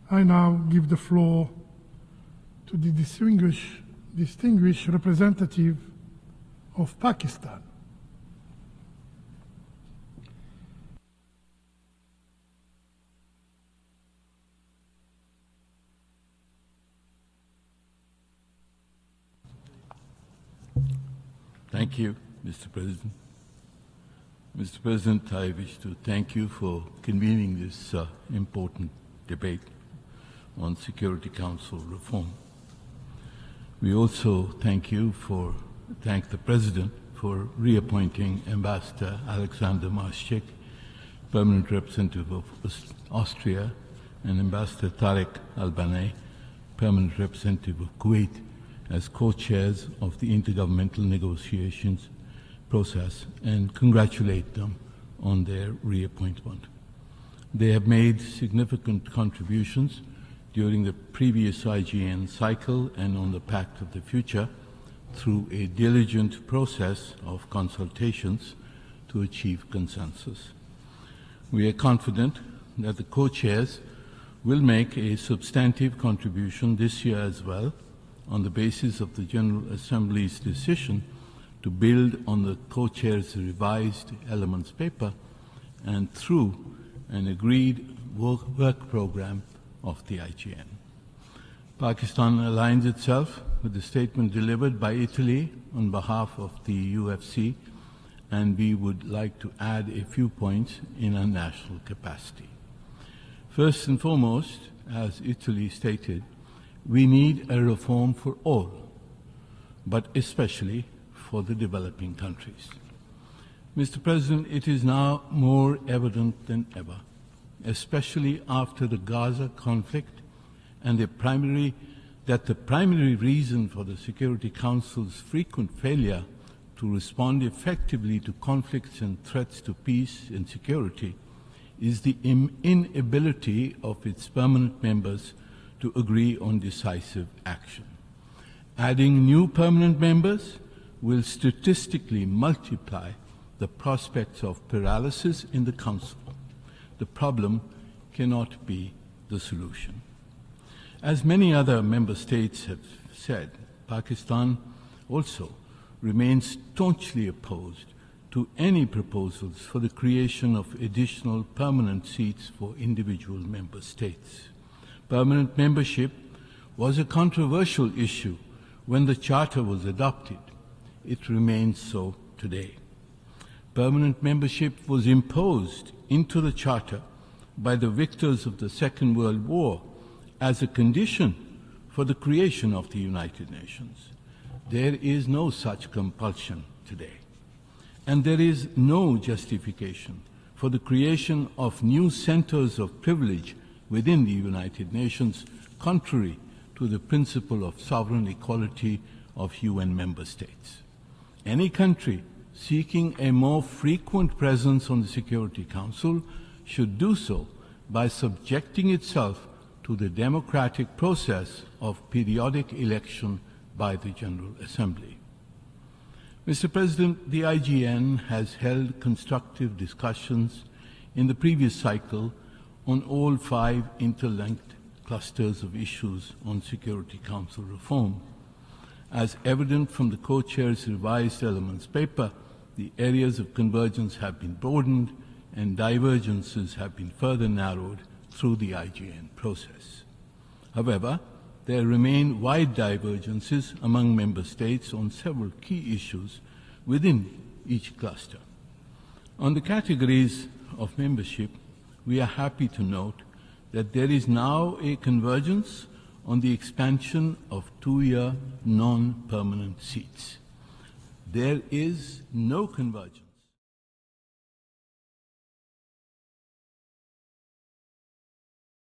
I now give the floor to the distinguished representative of Pakistan. Thank you, Mr. President. Mr. President, I wish to thank you for convening this important debate on Security Council reform. We also thank the President for reappointing Ambassador Alexander Marschek, Permanent Representative of Austria, and Ambassador Tarek Albanai, Permanent Representative of Kuwait, as co-chairs of the intergovernmental negotiations process, and congratulate them on their reappointment. They have made significant contributions during the previous IGN cycle and on the Pact of the Future through a diligent process of consultations to achieve consensus. We are confident that the co-chairs will make a substantive contribution this year as well, on the basis of the General Assembly's decision to build on the co-chair's revised elements paper and through an agreed work program of the IGN. Pakistan aligns itself with the statement delivered by Italy on behalf of the UFC, and we would like to add a few points in our national capacity. First and foremost, as Italy stated, we need a reform for all, but especially for the developing countries. Mr. President, it is now more evident than ever, especially after the Gaza conflict, and that the primary reason for the Security Council's frequent failure to respond effectively to conflicts and threats to peace and security is the inability of its permanent members to agree on decisive action. Adding new permanent members will statistically multiply the prospects of paralysis in the Council. The problem cannot be the solution. As many other member states have said, Pakistan also remains staunchly opposed to any proposals for the creation of additional permanent seats for individual member states. Permanent membership was a controversial issue when the Charter was adopted. It remains so today. Permanent membership was imposed into the Charter by the victors of the Second World War as a condition for the creation of the United Nations. There is no such compulsion today, and there is no justification for the creation of new centers of privilege within the United Nations, contrary to the principle of sovereign equality of UN member states. Any country seeking a more frequent presence on the Security Council should do so by subjecting itself to the democratic process of periodic election by the General Assembly. Mr. President, the IGN has held constructive discussions in the previous cycle on all 5 interlinked clusters of issues on Security Council reform. As evident from the co-chair's revised elements paper, the areas of convergence have been broadened and divergences have been further narrowed through the IGN process. However, there remain wide divergences among member states on several key issues within each cluster. On the categories of membership, we are happy to note that there is now a convergence on the expansion of 2-year non-permanent seats. There is no convergence